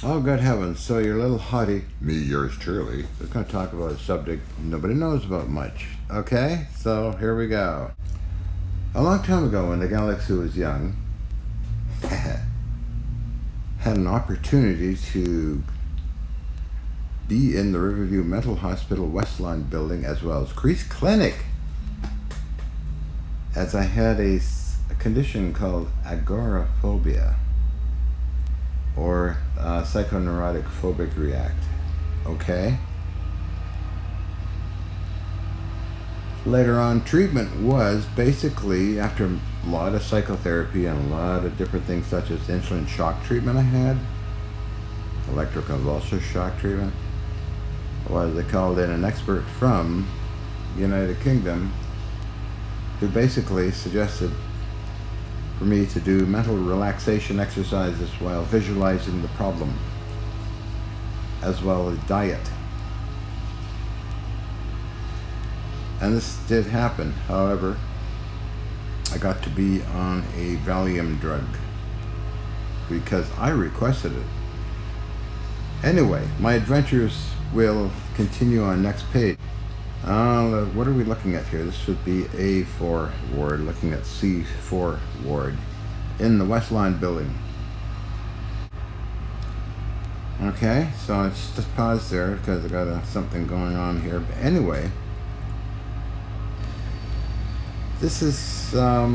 Oh, good heavens. So your little hottie, me, yours truly, is going to talk about a subject nobody knows about much. Okay? So here we go. A long time ago, when the galaxy was young, had an opportunity to be in the Riverview Mental Hospital Westlawn building as well as Crease Clinic, as I had a condition called agoraphobia, or psychoneurotic phobic react. Okay? Later on, treatment was basically, after a lot of psychotherapy and a lot of different things such as insulin shock treatment I had, electroconvulsive shock treatment, was they called in an expert from the United Kingdom who basically suggested for me to do mental relaxation exercises while visualizing the problem, as well as diet. And this did happen. However, I got to be on a Valium drug because I requested it. Anyway, my adventures will continue on next page. What are we looking at here? This would be A4 ward, looking at C4 ward in the Westlawn building. Okay, so it's just pause there because I got something going on here. But anyway, this is, I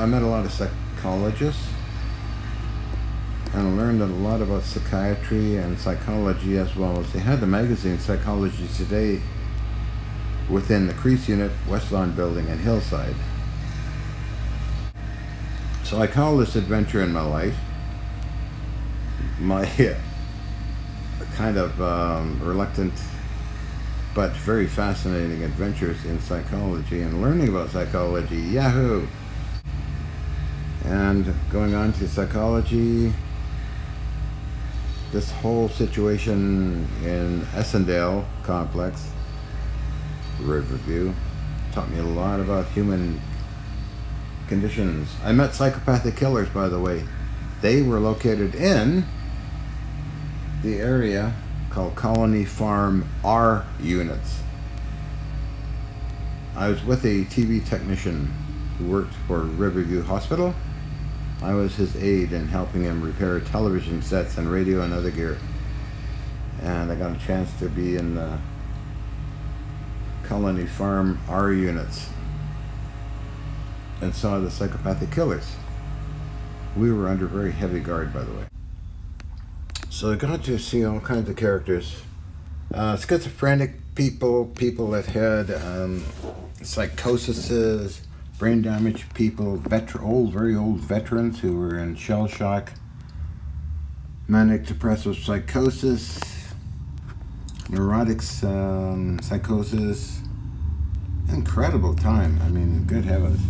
met a lot of psychologists and learned a lot about psychiatry and psychology, as well as they had the magazine Psychology Today within the Crease Unit, Westlawn Building, and Hillside. So I call this adventure in my life my kind of reluctant but very fascinating adventures in psychology and learning about psychology. Yahoo! And going on to psychology, this whole situation in Essondale complex, Riverview, taught me a lot about human conditions. I met psychopathic killers, by the way. They were located in the area called Colony Farm R units. I was with a TV technician who worked for Riverview Hospital. I was his aide in helping him repair television sets and radio and other gear. And I got a chance to be in the Colony Farm R units and saw the psychopathic killers. We were under very heavy guard, by the way. So I got to see all kinds of characters. Schizophrenic people that had psychoses, brain damage people, very old veterans who were in shell shock, manic depressive psychosis, neurotic psychosis. Incredible time. I mean, good heavens.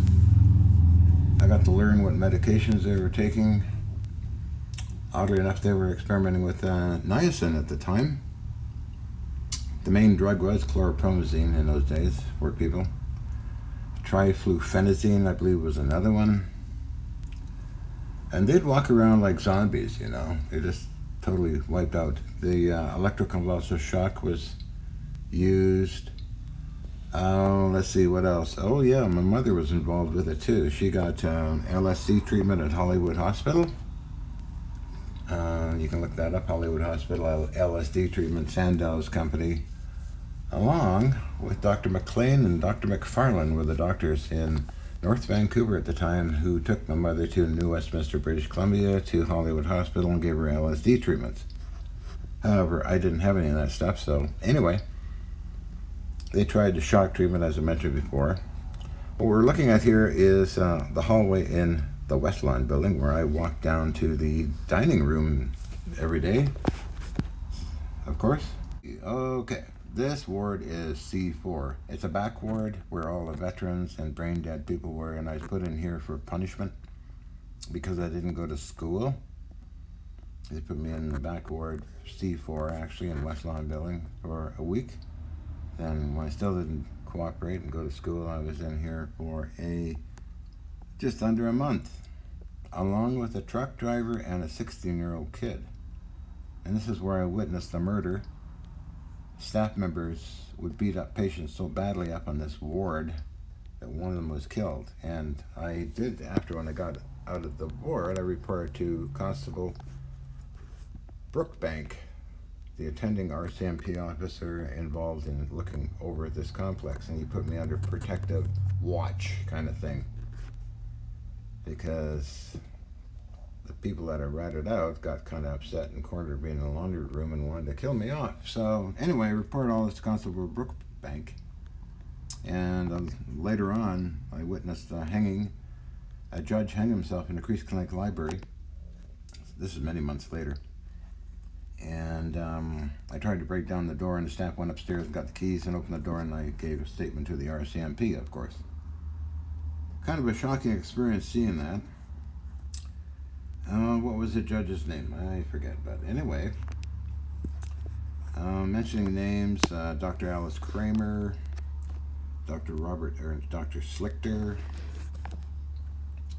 I got to learn what medications they were taking. Oddly enough, they were experimenting with niacin at the time. The main drug was chlorpromazine in those days for people. Triflufenazine, I believe, was another one. And they'd walk around like zombies, They just totally wiped out. The electroconvulsive shock was used. Let's see, what else? Oh, yeah, my mother was involved with it, too. She got LSD treatment at Hollywood Hospital. You can look that up, Hollywood Hospital, LSD treatment, Sandow's company, along with Dr. McLean and Dr. McFarlane were the doctors in North Vancouver at the time who took my mother to New Westminster, British Columbia, to Hollywood Hospital and gave her LSD treatments. However, I didn't have any of that stuff, so anyway, they tried the shock treatment as I mentioned before. What we're looking at here is the hallway in the Westlawn building where I walk down to the dining room every day, of course. Okay, this ward is C4. It's a back ward where all the veterans and brain dead people were, and I was put in here for punishment because I didn't go to school. They put me in the back ward, C4 actually, in Westlawn building for a week. Then when I still didn't cooperate and go to school, I was in here for just under a month. along with a truck driver and a 16-year-old kid. And this is where I witnessed the murder. Staff members would beat up patients so badly up on this ward that one of them was killed. And I did, after when I got out of the ward, I reported to Constable Brookbank, the attending RCMP officer involved in looking over this complex, and he put me under protective watch kind of thing, because the people that I ratted out got kind of upset and cornered me in the laundry room and wanted to kill me off. So anyway, I reported all this to Constable Brookbank, and later on I witnessed a judge hang himself in the Crease Clinic library. This is many months later. And I tried to break down the door, and the staff went upstairs and got the keys and opened the door, and I gave a statement to the RCMP, of course. Kind of a shocking experience seeing that. What was the judge's name? I forget, but anyway. Mentioning names, Dr. Alice Kramer, Dr. Slichter,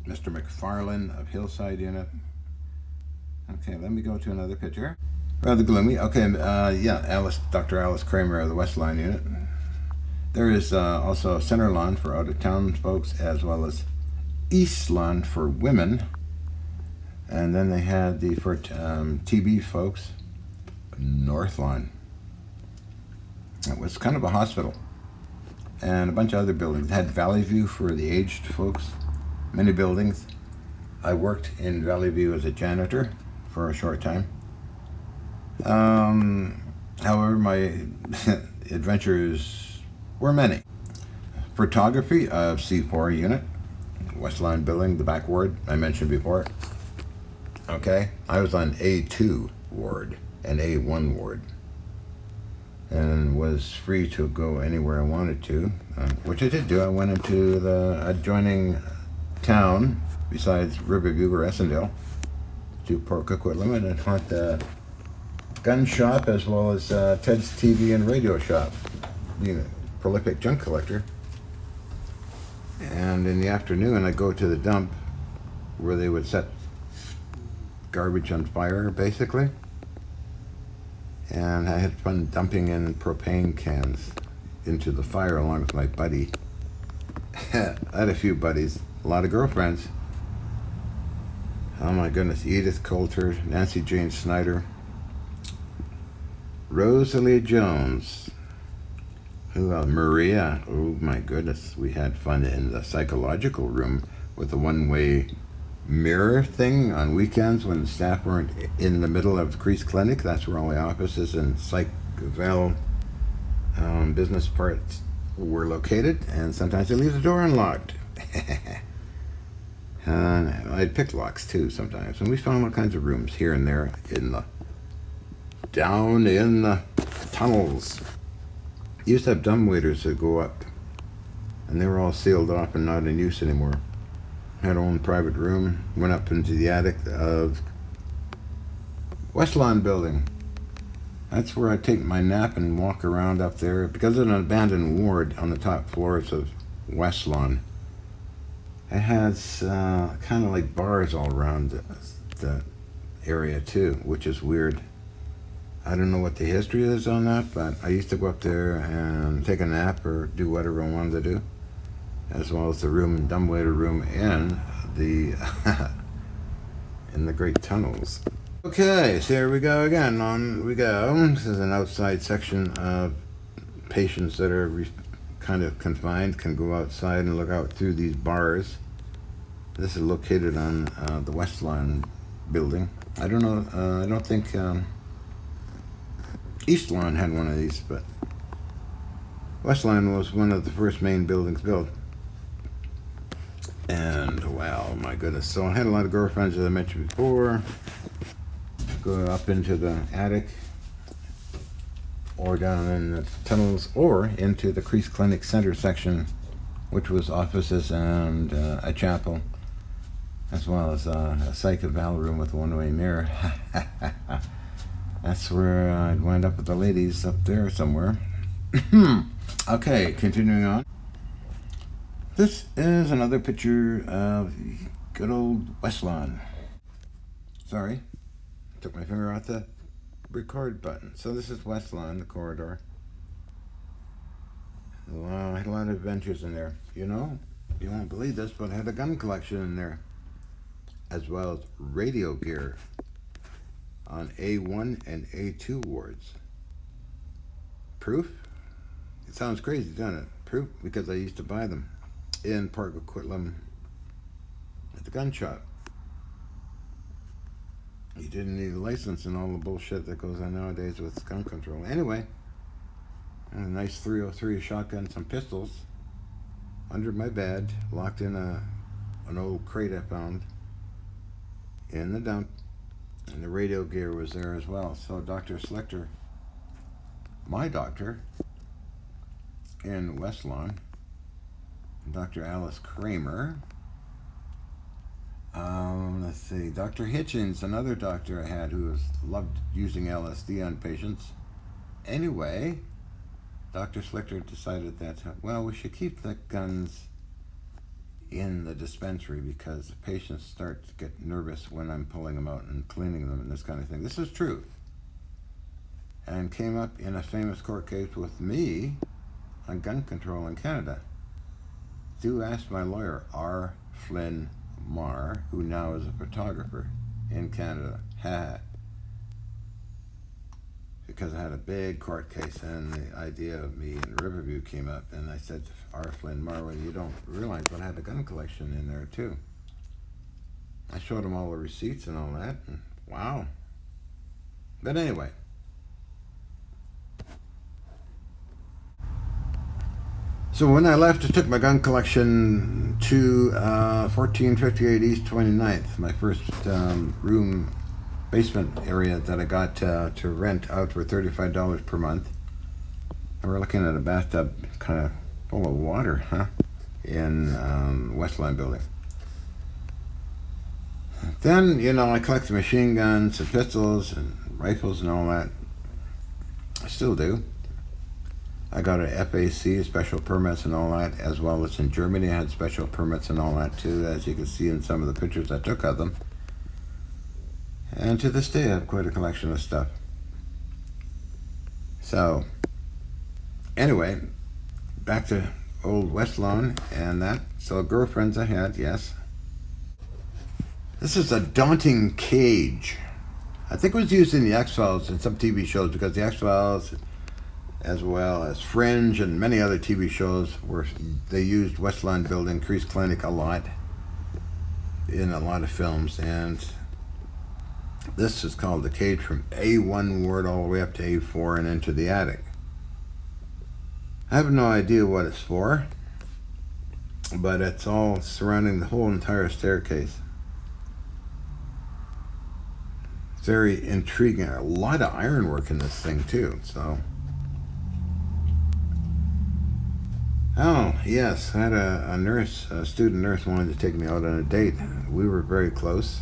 Mr. McFarlane of Hillside Unit. Okay, let me go to another picture. Rather gloomy. Okay, Dr. Alice Kramer of the West Line Unit. There is also Center Lawn for out-of-town folks, as well as East Lawn for women. And then they had for TB folks, North Lawn. It was kind of a hospital. And a bunch of other buildings. It had Valley View for the aged folks. Many buildings. I worked in Valley View as a janitor for a short time. However, my adventures were many. Photography of C4 unit, Westline building, the back ward I mentioned before. Okay, I was on A2 ward and A1 ward, and was free to go anywhere I wanted to, which I did do. I went into the adjoining town, besides Riverview or Essondale, to Port Coquitlam, and haunt the gun shop as well as Ted's TV and radio shop, being a prolific junk collector. And in the afternoon, I'd go to the dump where they would set garbage on fire, basically. And I had fun dumping in propane cans into the fire along with my buddy. I had a few buddies, a lot of girlfriends. Oh my goodness, Edith Coulter, Nancy Jane Snyder, Rosalie Jones, Maria. Oh my goodness, we had fun in the psychological room with the one-way mirror thing on weekends when the staff weren't in the middle of the Crease Clinic. That's where all the offices and psych eval business parts were located, and sometimes they leave the door unlocked. I'd pick locks too sometimes, and we found all kinds of rooms here and there down in the tunnels. Used to have dumbwaiters that go up, and they were all sealed off and not in use anymore. Had our own private room, went up into the attic of West Lawn building. That's where I'd take my nap and walk around up there, because of an abandoned ward on the top floors of West Lawn. It has kind of like bars all around the area too, which is weird. I don't know what the history is on that, but I used to go up there and take a nap or do whatever I wanted to do, as well as the dumbwaiter room in the in the great tunnels. Okay, so here we go again. On we go. This is an outside section of patients that are kind of confined, can go outside and look out through these bars. This is located on the West Lawn building. I don't know, I don't think East Lawn had one of these, but West Lawn was one of the first main buildings built. And wow, my goodness. So I had a lot of girlfriends, as I mentioned before. Go up into the attic, or down in the tunnels, or into the Crease Clinic Center section, which was offices and a chapel, as well as a psych eval room with a one-way mirror. That's where I'd wind up with the ladies up there somewhere. Okay, continuing on. This is another picture of Good old Westlawn. Sorry, took my finger off the record button. So this is Westlawn, the corridor. Wow, I had a lot of adventures in there. You know, you won't believe this, but I had a gun collection in there, as well as radio gear on A1 and A2 wards. Proof? It sounds crazy, doesn't it? Proof, because I used to buy them in Port Coquitlam at the gun shop. You didn't need a license and all the bullshit that goes on nowadays with gun control. Anyway, a nice 303 shotgun, some pistols under my bed, locked in an old crate I found in the dump, and the radio gear was there as well. So Dr. Slichter, my doctor in Westlawn, Dr. Alice Kramer, let's see, Dr. Hutchison, another doctor I had who loved using LSD on patients. Anyway, Dr. Slichter decided that, well, we should keep the guns in the dispensary because the patients start to get nervous when I'm pulling them out and cleaning them and this kind of thing. This is true. And came up in a famous court case with me on gun control in Canada. Do ask my lawyer, R. Flynn Marr, who now is a photographer in Canada. Because I had a big court case and the idea of me in Riverview came up, and I said to R. Flynn Marr, well, you don't realize, but I had a gun collection in there too. I showed him all the receipts and all that, and wow. But anyway, so when I left, I took my gun collection to 1458 East 29th, my first room basement area that I got to rent out for $35 per month. And we're looking at a bathtub kind of full of water, in Westlawn building. Then, you know, I collected machine guns and pistols and rifles and all that. I still do. I got an FAC, special permits and all that, as well as in Germany I had special permits and all that too, as you can see in some of the pictures I took of them. And to this day I have quite a collection of stuff. So, anyway, back to old Westlawn and that. So girlfriends I had, yes. This is a daunting cage. I think it was used in the X-Files and some TV shows, because the X-Files, as well as Fringe and many other TV shows, they used Westlawn building, Crease Clinic a lot in a lot of films. And this is called the cage from A1 ward all the way up to A4 and into the attic. I have no idea what it's for, but it's all surrounding the whole entire staircase. Very intriguing. A lot of ironwork in this thing too, so. Oh, yes, I had a nurse, a student nurse wanted to take me out on a date. We were very close.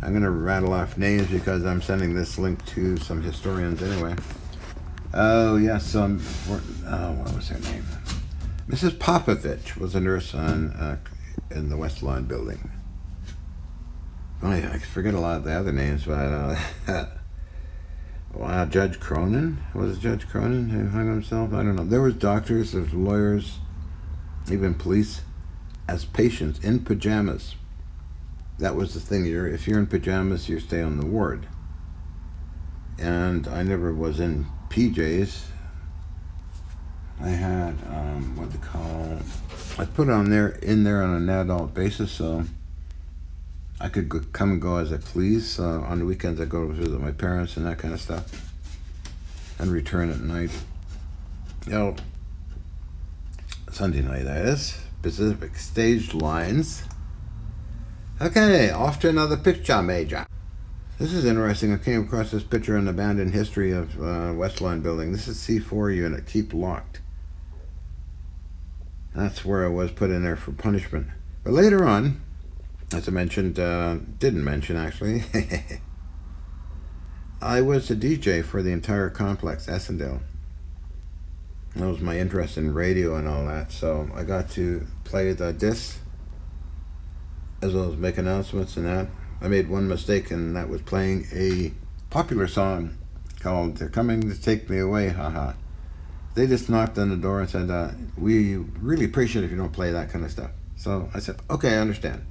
I'm going to rattle off names because I'm sending this link to some historians anyway. Oh, yes, what was her name? Mrs. Popovich was a nurse in the Westlawn building. I forget a lot of the other names, but wow, Judge Cronin? Was it Judge Cronin who hung himself? I don't know. There was doctors, there's lawyers, even police, as patients in pajamas. That was the thing. If you're in pajamas, you stay on the ward. And I never was in PJs. I had I put on in there on an adult basis, so I could come and go as I please. On the weekends, I go to visit my parents and that kind of stuff, and return at night. Sunday night, that is. Pacific Stage Lines. Okay, off to another picture, Major. This is interesting. I came across this picture in the abandoned history of Westlawn building. This is C4 unit, keep locked. That's where I was put in there for punishment. But later on, as I mentioned, didn't mention actually, I was a DJ for the entire complex, Essondale. That was my interest in radio and all that, so I got to play the discs as well as make announcements and that. I made one mistake, and that was playing a popular song called "They're Coming to Take Me Away," haha. They just knocked on the door and said, "We really appreciate it if you don't play that kind of stuff." So I said, "Okay, I understand."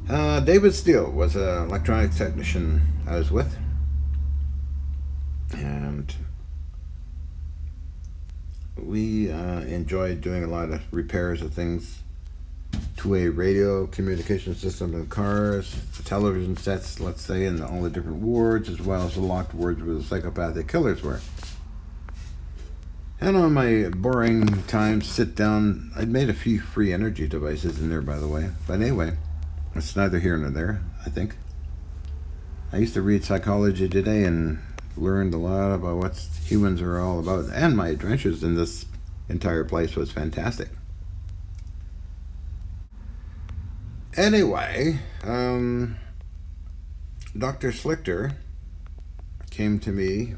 David Steele was an electronics technician I was with, and we enjoyed doing a lot of repairs of things, two-way radio communication systems in cars, the television sets, let's say, in all the different wards, as well as the locked wards where the psychopathic killers were. And on my boring times, sit down, I'd made a few free energy devices in there, by the way. But anyway, it's neither here nor there, I think. I used to read Psychology Today and learned a lot about what humans are all about. And my adventures in this entire place was fantastic. Anyway, Dr. Slichter came to me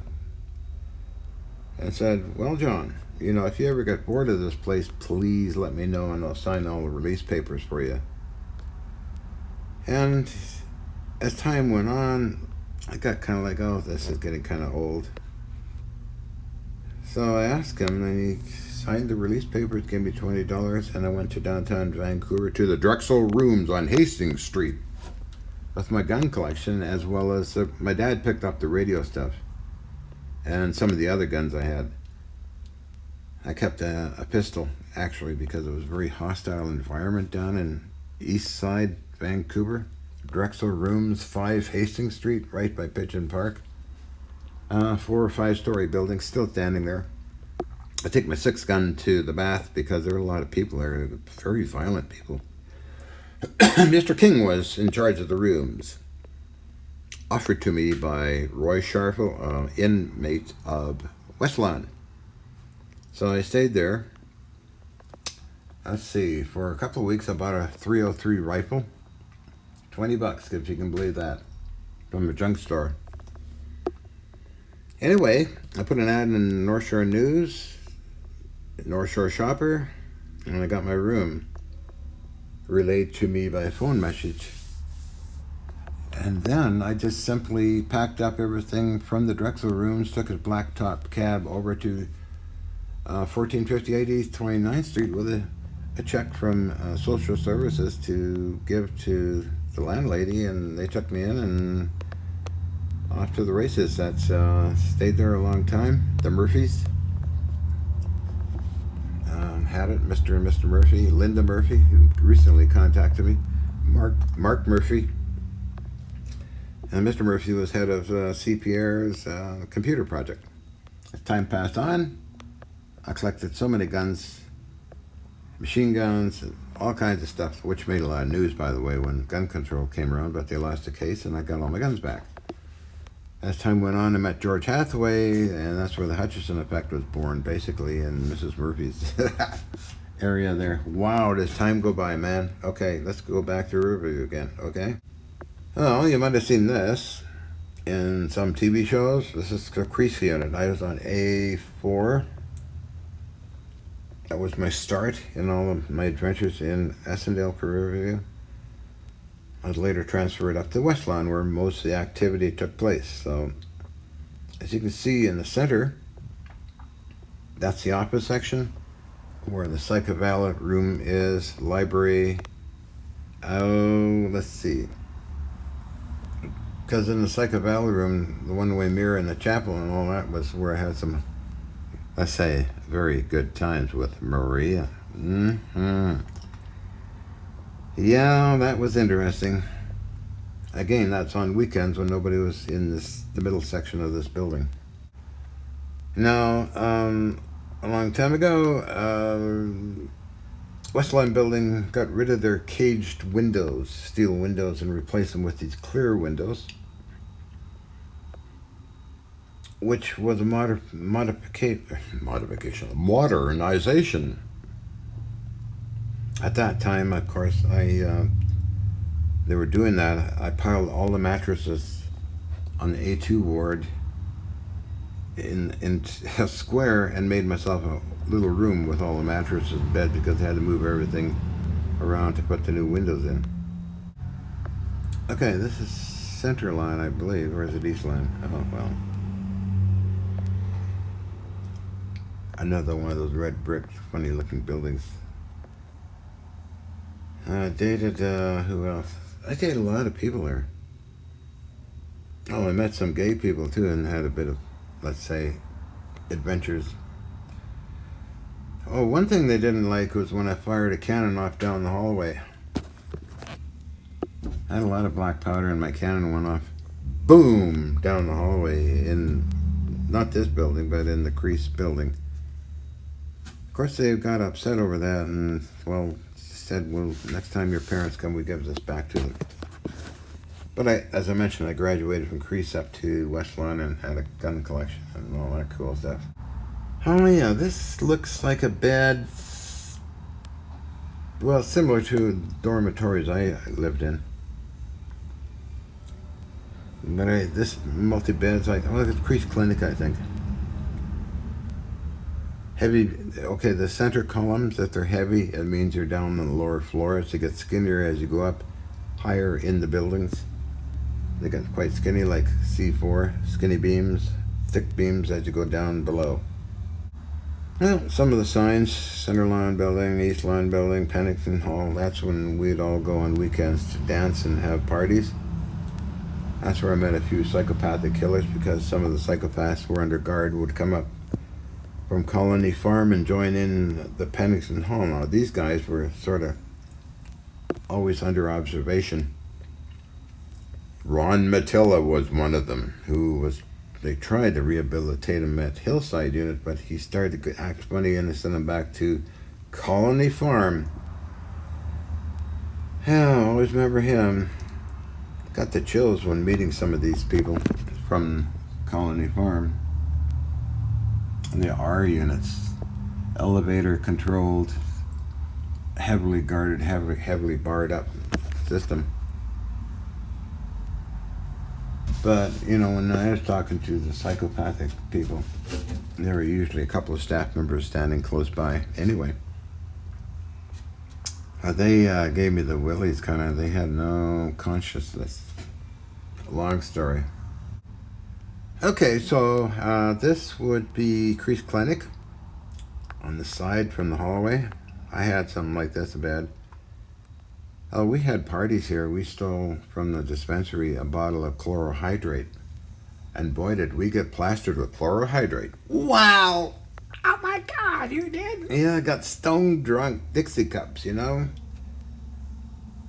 and said, "Well, John, if you ever get bored of this place, please let me know and I'll sign all the release papers for you." And as time went on, I got kind of like, oh, this is getting kind of old. So I asked him, and he signed the release papers, gave me $20, and I went to downtown Vancouver to the Drexel Rooms on Hastings Street with my gun collection, as well as my dad picked up the radio stuff and some of the other guns I had. I kept a pistol, actually, because it was a very hostile environment down in East Side Vancouver. Drexel Rooms, 5 Hastings Street, right by Pigeon Park. 4 or 5 story building, still standing there. I take my 6 gun to the bath because there were a lot of people there, very violent people. Mr. King was in charge of the rooms, offered to me by Roy Sharfel, inmate of Westlawn. So I stayed there. Let's see, for a couple of weeks I bought a .303 rifle. $20, if you can believe that, from a junk store. Anyway, I put an ad in North Shore News, North Shore Shopper, and I got my room relayed to me by phone message. And then I just simply packed up everything from the Drexel Rooms, took a blacktop cab over to 1458 East 29th Street with a check from Social Services to give to the landlady, and they took me in and off to the races. That's stayed there a long time. The Murphys had it, Mr. and Mr. Murphy, Linda Murphy, who recently contacted me, Mark Murphy, and Mr. Murphy was head of CPR's computer project. As time passed on, I collected so many guns, machine guns, and all kinds of stuff, which made a lot of news, by the way, when gun control came around, but they lost the case and I got all my guns back. As time went on, I met George Hathaway, and that's where the Hutchison effect was born, basically, in Mrs. Murphy's area there. Wow, does time go by, man. Okay, let's go back to Riverview again, okay? Oh, you might have seen this in some TV shows. This is the Crease Unit. I was on A4. That was my start in all of my adventures in Essondale, Riverview. I was later transferred up to Westlawn, where most of the activity took place. So, as you can see in the center, that's the office section, where the psychovalent room is, library. Oh, let's see. Because in the psychovalent room, the one-way mirror in the chapel and all that was where I had some, let's say, very good times with Maria. Yeah, that was interesting. Again, that's on weekends when nobody was in the middle section of this building. Now, a long time ago, Westlawn Building got rid of their caged windows, steel windows, and replaced them with these clear windows, which was a modernization. At that time, of course, they were doing that. I piled all the mattresses on the A2 ward in a square and made myself a little room with all the mattresses and bed, because I had to move everything around to put the new windows in. Okay, this is center line, I believe, or is it east line? Oh, well. Another one of those red brick, funny looking buildings. Dated, who else? I dated a lot of people there. Oh, I met some gay people too and had a bit of, let's say, adventures. Oh, one thing they didn't like was when I fired a cannon off down the hallway. I had a lot of black powder and my cannon went off, boom, down the hallway in, not this building, but in the Crease building. Of course, they got upset over that and, well, said, well, next time your parents come, we give this back to them. But as I mentioned, I graduated from Crease up to West Lawn and had a gun collection and all that cool stuff. Oh yeah, this looks like a bed, well, similar to dormitories I lived in. But this multi-bed's like, oh, it's Crease Clinic, I think. Heavy, okay, the center columns, if they're heavy, it means you're down on the lower floors. They get skinnier as you go up higher in the buildings. They get quite skinny, like C4, skinny beams, thick beams as you go down below. Well, some of the signs, Center Line Building, East Line Building, Pennington Hall, that's when we'd all go on weekends to dance and have parties. That's where I met a few psychopathic killers, because some of the psychopaths were under guard would come up from Colony Farm and join in the Pennington Hall. Now, these guys were sort of always under observation. Ron Matilla was one of them, they tried to rehabilitate him at Hillside Unit, but he started to act funny and sent him back to Colony Farm. Yeah, I always remember him. Got the chills when meeting some of these people from Colony Farm. And the R units, elevator controlled, heavily guarded, heavily barred up system. But, you know, when I was talking to the psychopathic people, there were usually a couple of staff members standing close by anyway. They gave me the willies, kind of. They had no consciousness. Long story. Okay, so this would be Crease Clinic on the side from the hallway. I had something like this, a bed. Oh, we had parties here. We stole from the dispensary a bottle of chlorohydrate. And boy, did we get plastered with chlorohydrate. Wow! Oh my God, you did? Yeah, I got stone drunk Dixie cups, you know?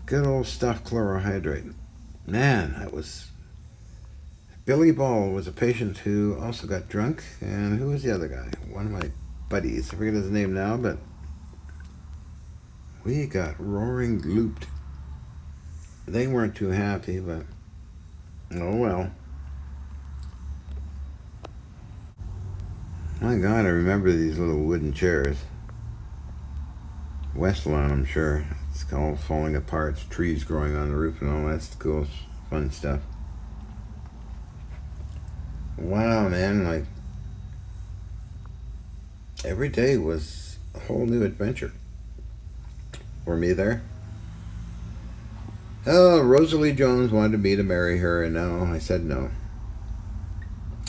Good old stuff, chlorohydrate. Man, that was... Billy Ball was a patient who also got drunk. And who was the other guy? One of my buddies. I forget his name now, but... we got roaring looped. They weren't too happy, but oh well. My God, I remember these little wooden chairs. West Lawn, I'm sure. It's all falling apart. Trees growing on the roof and all that's cool, fun stuff. Wow, man, like every day was a whole new adventure for me there. Oh, Rosalie Jones wanted me to marry her, and no, I said no.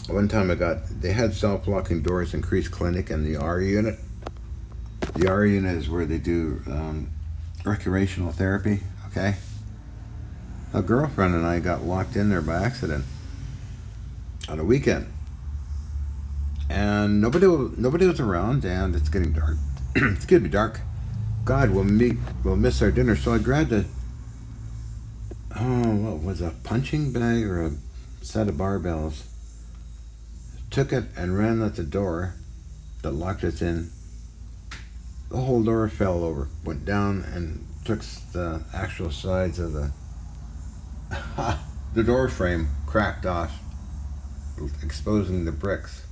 One time they had self-locking doors in Crease Clinic and the R unit. The R unit is where they do recreational therapy, okay? A girlfriend and I got locked in there by accident on a weekend. And nobody was around, and it's getting dark. It's getting to be dark. God, we'll miss our dinner. So I grabbed what was a punching bag or a set of barbells, took it and ran at the door that locked us in. The whole door fell over, went down and took the actual sides of the door frame, cracked off, exposing the bricks.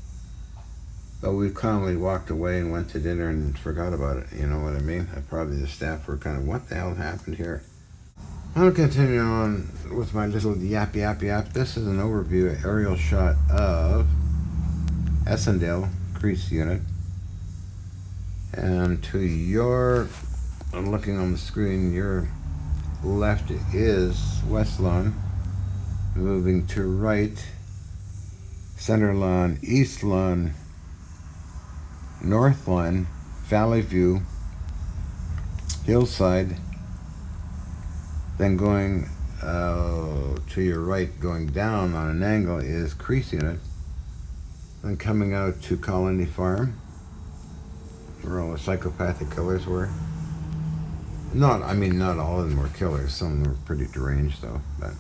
But we calmly walked away and went to dinner and forgot about it, you know what I mean? Probably the staff were kind of, what the hell happened here? I'll continue on with my little yap. This is an overview aerial shot of Essondale Crease unit. And to your I'm looking on the screen. Your left is West Lawn. Moving to right, Center Lawn, East Lawn, North Lawn, Valley View, Hillside. Then going to your right, going down on an angle, is Crease Unit. Then coming out to Colony Farm, where all the psychopathic killers were. Not all of them were killers. Some of them were pretty deranged, though. But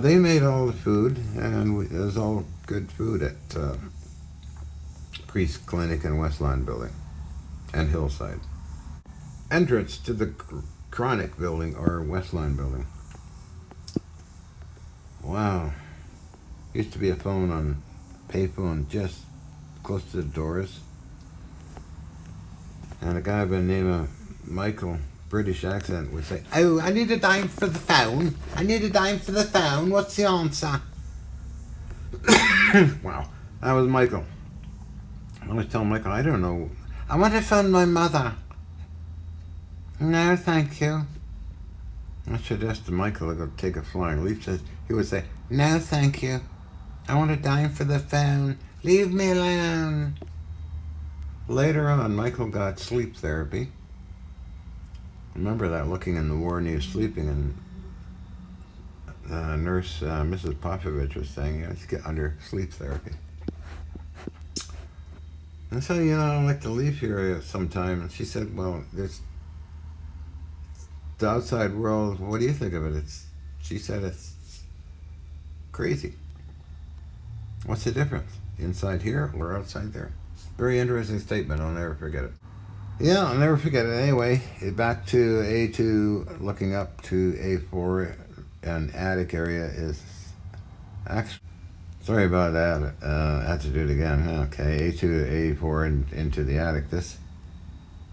they made all the food, and it was all good food at Crease Clinic and West Lawn Building and Hillside. Entrance to the Chronic Building or West Lawn Building. Wow. Used to be a phone on payphone just close to the doors. And a guy by the name of Michael, British accent, would say, "Oh, I need a dime for the phone. I need a dime for the phone. What's the answer?" Wow. That was Michael. I want to tell Michael, I don't know. I want to phone my mother. No, thank you. I suggested Michael to go take a flying leap. He would say, "No, thank you. I want a dime for the phone. Leave me alone." Later on, Michael got sleep therapy. Remember that, looking in the ward and he was sleeping, and nurse Mrs. Popovich was saying, "Let's get under sleep therapy." And so, I'd like to leave here sometime. And she said, "Well, there's the outside world. What do you think of it?" She said it's crazy. What's the difference? Inside here or outside there? Very interesting statement. I'll never forget it. Yeah, I'll never forget it. Anyway, back to A2, looking up to A4, and attic area is actually... Sorry about that. I had to do it again. Okay, A2 to A4 and into the attic. This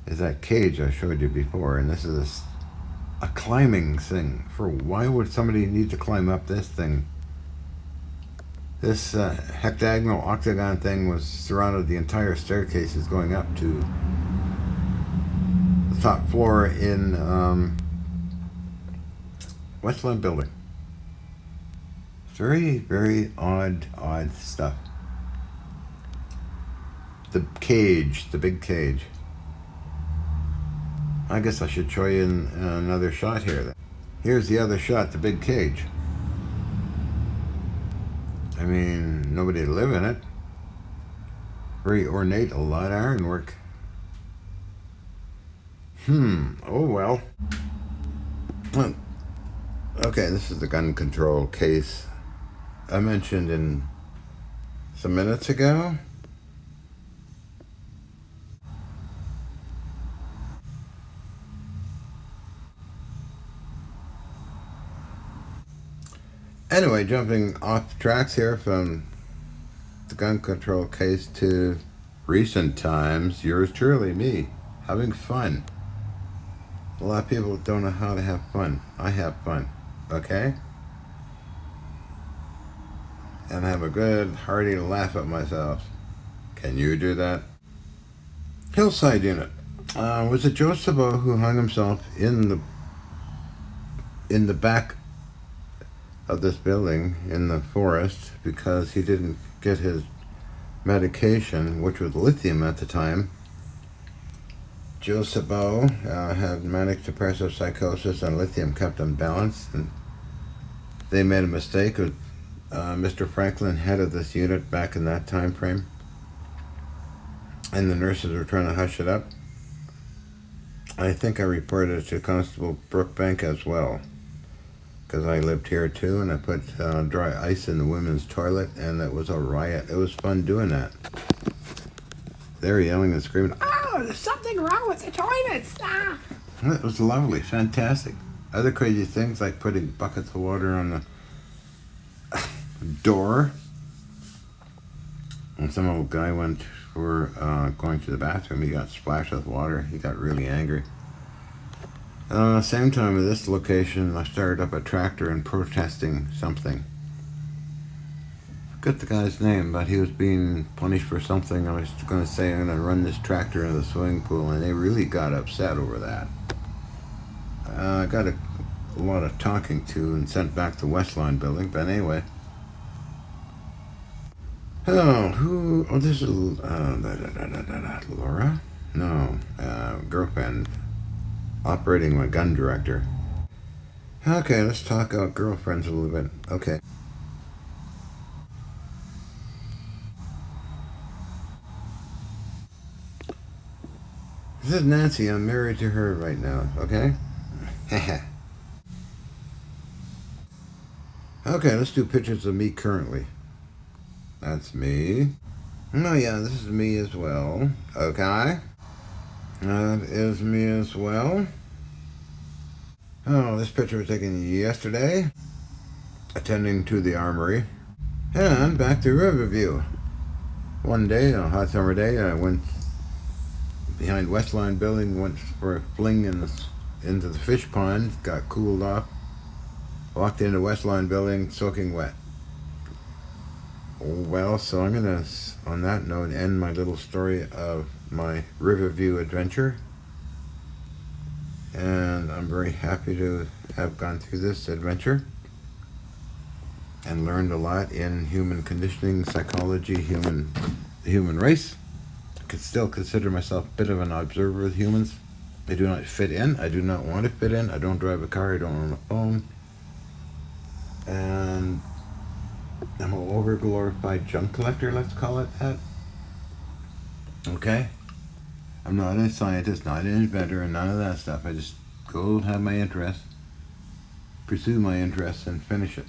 is that cage I showed you before, and this is a climbing thing. Why would somebody need to climb up this thing? This hectagonal octagon thing was surrounded, the entire staircase is going up to the top floor in West Lawn Building. Very, very odd stuff. The cage, the big cage. I guess I should show you another shot here. Here's the other shot, the big cage. I mean, nobody would live in it. Very ornate, a lot of ironwork. Oh well. Okay, this is the gun control case I mentioned in some minutes ago. Anyway, jumping off tracks here from the gun control case to recent times, yours truly, me, having fun. A lot of people don't know how to have fun. I have fun, okay? And have a good, hearty laugh at myself. Can you do that? Hillside unit. Was it Joe Sabot who hung himself in the back of this building in the forest because he didn't get his medication, which was lithium at the time? Joe Sabot had manic depressive psychosis, and lithium kept him balanced, and they made a mistake with Mr. Franklin, head of this unit back in that time frame, and the nurses were trying to hush it up. I think I reported it to Constable Brookbank as well, because I lived here too, and I put dry ice in the women's toilet, and it was a riot. It was fun doing that. They were yelling and screaming, "Oh, there's something wrong with the toilets!" Ah! It was lovely, fantastic. Other crazy things like putting buckets of water on the door. When some old guy went for going to the bathroom, he got splashed with water. He got really angry. Same time at this location, I started up a tractor and protesting something. forget the guy's name, but he was being punished for something. I was going to say, I'm going to run this tractor into the swimming pool, and they really got upset over that. I got a lot of talking to and sent back to Westline building, but anyway. Oh, this is, Laura? No, girlfriend. Operating my gun director. Okay, let's talk about girlfriends a little bit. Okay. This is Nancy. I'm married to her right now, okay? Okay, let's do pictures of me currently. That's me. Oh yeah, this is me as well. Okay. That is me as well. Oh, this picture was taken yesterday. Attending to the armory. And back to Riverview. One day, a hot summer day, I went behind Westline building, went for a fling into the fish pond, got cooled off, walked into Westline building soaking wet. Well, so I'm going to, on that note, end my little story of my Riverview adventure. And I'm very happy to have gone through this adventure and learned a lot in human conditioning, psychology, the human race. I could still consider myself a bit of an observer of humans. I do not fit in. I do not want to fit in. I don't drive a car. I don't own a phone. And I'm an over-glorified junk collector, let's call it that. Okay? I'm not a scientist, not an inventor, and none of that stuff. I just go have my interest, pursue my interest, and finish it.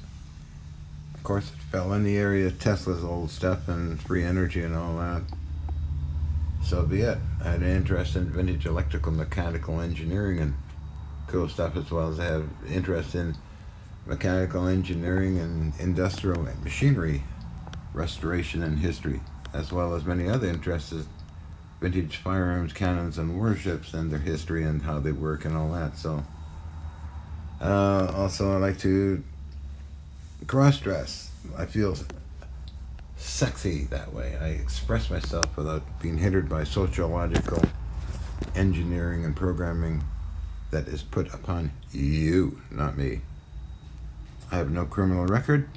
Of course, it fell in the area of Tesla's old stuff and free energy and all that. So be it. I had an interest in vintage electrical, mechanical engineering and cool stuff, as well as I have interest in mechanical engineering and industrial machinery restoration and history, as well as many other interests, vintage firearms, cannons, and warships and their history and how they work and all that. So also I like to cross-dress. I feel sexy that way. I express myself without being hindered by sociological engineering and programming that is put upon you, not me. I have no criminal record.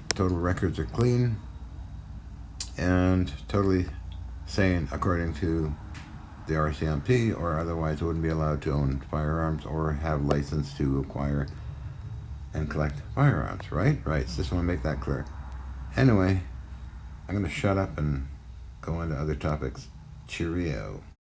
Total records are clean and totally sane according to the RCMP, or otherwise I wouldn't be allowed to own firearms or have license to acquire and collect firearms, right? Right, so just want to make that clear. Anyway, I'm going to shut up and go on to other topics. Cheerio.